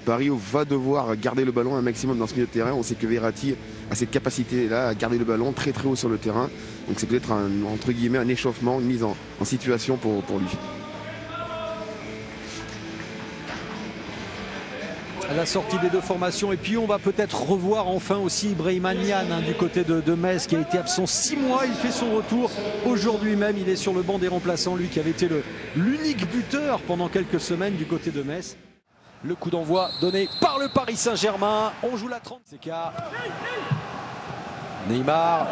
Paris va devoir garder le ballon un maximum dans ce milieu de terrain. On sait que Verratti a cette capacité-là à garder le ballon très très haut sur le terrain. Donc c'est peut-être entre guillemets un échauffement, une mise en situation pour lui. La sortie des deux formations, et puis on va peut-être revoir enfin aussi Ibrahima Niane du côté de Metz, qui a été absent 6 mois. Il fait son retour aujourd'hui même, il est sur le banc des remplaçants, lui qui avait été l'unique buteur pendant quelques semaines du côté de Metz. Le coup d'envoi donné par le Paris Saint-Germain, on joue la 30. CK, Neymar,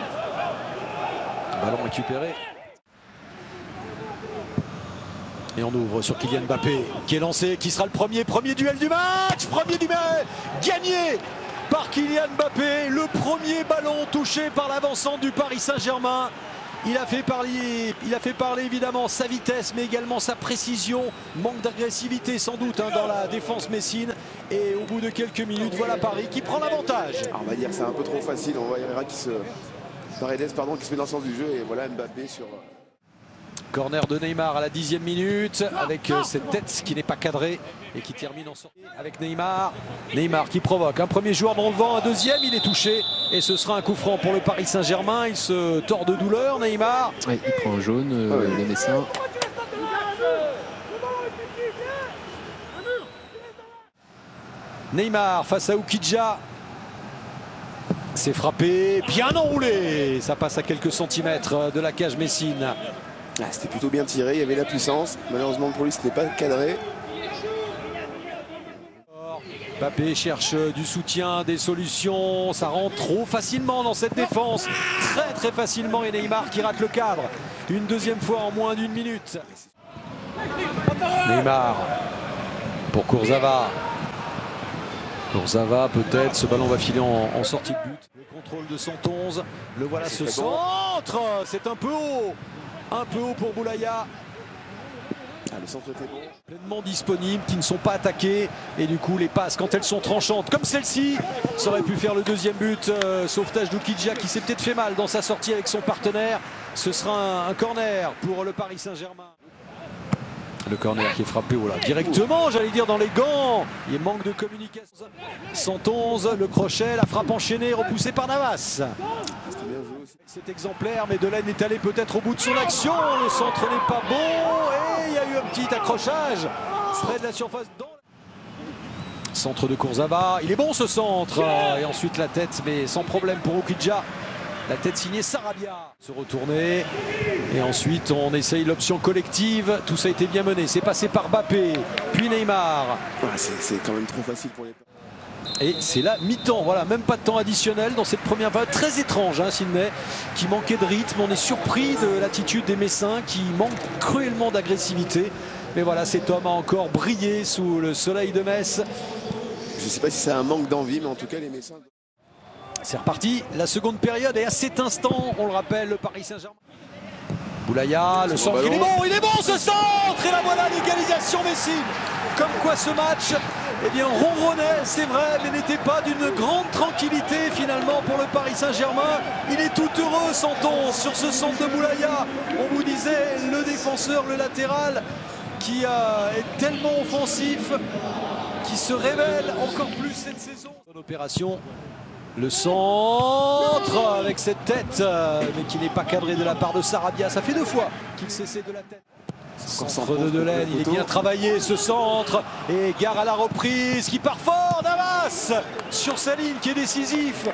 ballon récupéré. Et on ouvre sur Kylian Mbappé qui est lancé, qui sera le premier duel du match, gagné par Kylian Mbappé, le premier ballon touché par l'avancante du Paris Saint-Germain. Il a fait parler évidemment sa vitesse, mais également sa précision, manque d'agressivité sans doute dans la défense messine. Et au bout de quelques minutes, voilà Paris qui prend l'avantage. On va dire que c'est un peu trop facile, on voit Herrera Paredes qui se met dans le sens du jeu, et voilà Mbappé sur... Corner de Neymar à la 10e minute avec cette tête qui n'est pas cadrée et qui termine en sortie avec Neymar. Neymar qui provoque un premier joueur dans le vent, un deuxième, il est touché et ce sera un coup franc pour le Paris Saint-Germain. Il se tord de douleur, Neymar. Ouais, il prend un jaune, le Messin. Neymar face à Oukidja. C'est frappé, bien enroulé. Ça passe à quelques centimètres de la cage messine. C'était plutôt bien tiré, il y avait la puissance. Malheureusement pour lui, ce n'était pas cadré. Mbappé cherche du soutien, des solutions. Ça rentre trop facilement dans cette défense. Très facilement. Et Neymar qui rate le cadre. Une deuxième fois en moins d'une minute. Neymar pour Kurzawa. Kurzawa peut-être. Ce ballon va filer en sortie de but. Le contrôle de 111. Le voilà ce centre. C'est un peu haut. Un peu haut pour Boulaya. Le centre était bon. Pleinement disponibles, qui ne sont pas attaqués. Et du coup, les passes, quand elles sont tranchantes, comme celle-ci, ça aurait pu faire le deuxième but. Sauvetage d'Oukidja qui s'est peut-être fait mal dans sa sortie avec son partenaire. Ce sera un corner pour le Paris Saint-Germain. Le corner qui est frappé directement, j'allais dire, dans les gants. Il manque de communication. 111, le crochet, la frappe enchaînée, repoussée par Navas. C'est exemplaire, mais Delaine est allé peut-être au bout de son action. Le centre n'est pas bon et il y a eu un petit accrochage près de la surface. Centre de Kurzawa, il est bon ce centre. Et ensuite la tête, mais sans problème pour Oukidja. La tête signée Sarabia. Se retourner et ensuite on essaye l'option collective. Tout ça a été bien mené. C'est passé par Mbappé, puis Neymar. C'est quand même trop facile pour les... Et c'est la mi-temps, voilà, même pas de temps additionnel dans cette première période très étrange, Sydney, qui manquait de rythme. On est surpris de l'attitude des Messins qui manquent cruellement d'agressivité. Mais voilà, cet homme a encore brillé sous le soleil de Metz. Je ne sais pas si c'est un manque d'envie, mais en tout cas les Messins... C'est reparti, la seconde période, et à cet instant, on le rappelle, le Paris Saint-Germain. Boulaya, le centre, il est bon ce centre. Et là voilà l'égalisation messine. Comme quoi ce match, eh bien, ronronnait, c'est vrai, mais n'était pas d'une grande tranquillité finalement pour le Paris Saint-Germain. Il est tout heureux, Santon, sur ce centre de Boulaya. On vous disait, le défenseur, le latéral, qui est tellement offensif, qui se révèle encore plus cette saison. Bonne opération. Le centre avec cette tête, mais qui n'est pas cadré de la part de Sarabia. Ça fait 2 fois qu'il s'essaie de la tête. Centre de Delaine, il est bien travaillé ce centre. Et Gare à la reprise qui part fort. Navas sur sa ligne qui est décisif.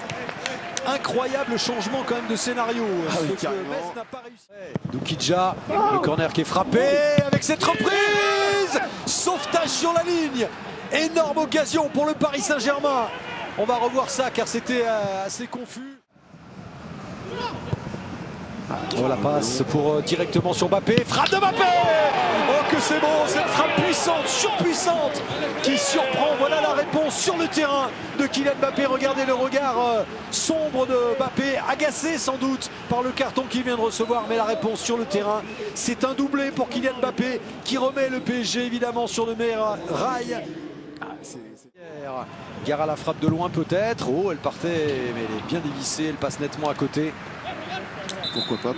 Incroyable changement quand même de scénario. Ce que Metz n'a pas réussi. Oukidja, le corner qui est frappé avec cette reprise. Sauvetage sur la ligne. Énorme occasion pour le Paris Saint-Germain. On va revoir ça car c'était assez confus. Oh, la passe pour directement sur Mbappé. Frappe de Mbappé. Oh que c'est bon, cette frappe puissante, surpuissante qui surprend. Voilà la réponse sur le terrain de Kylian Mbappé. Regardez le regard sombre de Mbappé, agacé sans doute par le carton qu'il vient de recevoir. Mais la réponse sur le terrain, c'est un doublé pour Kylian Mbappé qui remet le PSG évidemment sur le meilleur rail. Gare à la frappe de loin peut-être. Oh, elle partait, mais elle est bien dévissée. Elle passe nettement à côté. Pourquoi pas,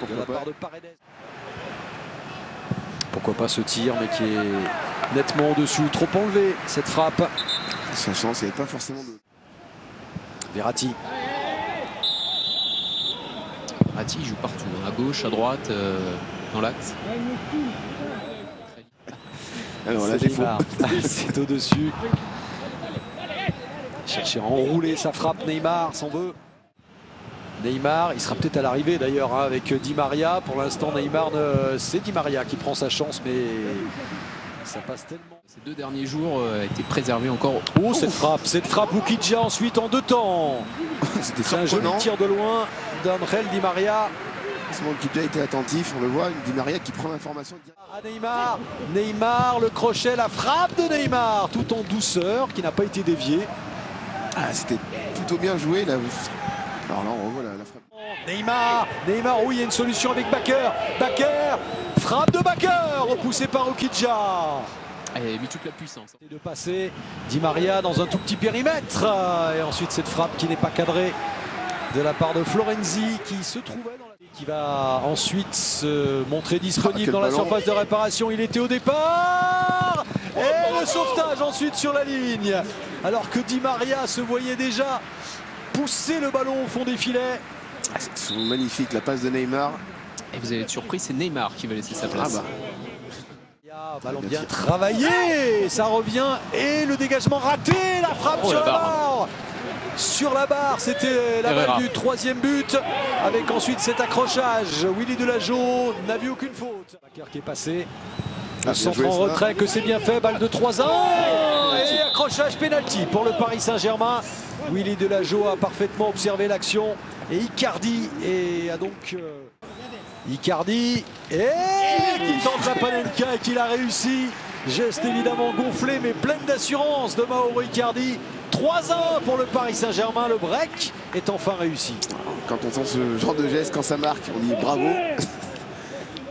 Pourquoi pas ce tir, mais qui est nettement au-dessus. Trop enlevé cette frappe. Sa chance, il n'y avait pas forcément de... Verratti. Verratti il joue partout, à gauche, à droite, dans l'axe. Alors là, C'est Neymar. C'est au-dessus. Chercher à enrouler sa frappe, Neymar s'en veut. Neymar, il sera peut-être à l'arrivée d'ailleurs hein, avec Di Maria. Pour l'instant, Neymar, c'est Di Maria qui prend sa chance, mais ça passe tellement. Ces 2 derniers jours a été préservé encore. Oh, cette frappe Ukidja ensuite en 2 temps. C'était un joli tir de loin d'Angel Di Maria. Ukidja était attentif, on le voit, Di Maria qui prend l'information. À Neymar, Neymar, le crochet, la frappe de Neymar, tout en douceur, qui n'a pas été déviée. Ah, c'était plutôt bien joué là. Alors là, on revoit la frappe. Neymar, oui, il y a une solution avec Bakker. Frappe de Bakker, repoussé par Ukidja. Elle a mis toute la puissance. Et de passer Di Maria dans un tout petit périmètre. Et ensuite cette frappe qui n'est pas cadrée de la part de Florenzi qui se trouvait dans la... qui va ensuite se montrer disponible dans la surface de réparation. Il était au départ. Et le sauvetage ensuite sur la ligne. Alors que Di Maria se voyait déjà pousser le ballon au fond des filets. C'est magnifique, la passe de Neymar. Et vous allez être surpris, c'est Neymar qui va laisser sa place. Ballon bien travaillé, ça revient et le dégagement raté, la frappe sur la barre. Sur la barre, c'était la balle du 3e but avec ensuite cet accrochage. Willy Delageau n'a vu aucune faute. Bakker qui est passé. Le centre en retrait que c'est bien fait, balle de 3-1 et accrochage penalty pour le Paris Saint-Germain. Willy Delageau a parfaitement observé l'action et Icardi a donc Icardi qui tente la Panenka et qui l'a réussi. Geste évidemment gonflé mais plein d'assurance de Mauro Icardi. 3-1 pour le Paris Saint-Germain. Le break est enfin réussi. Quand on sent ce genre de geste, quand ça marque, on dit bravo.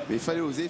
Mais il fallait oser,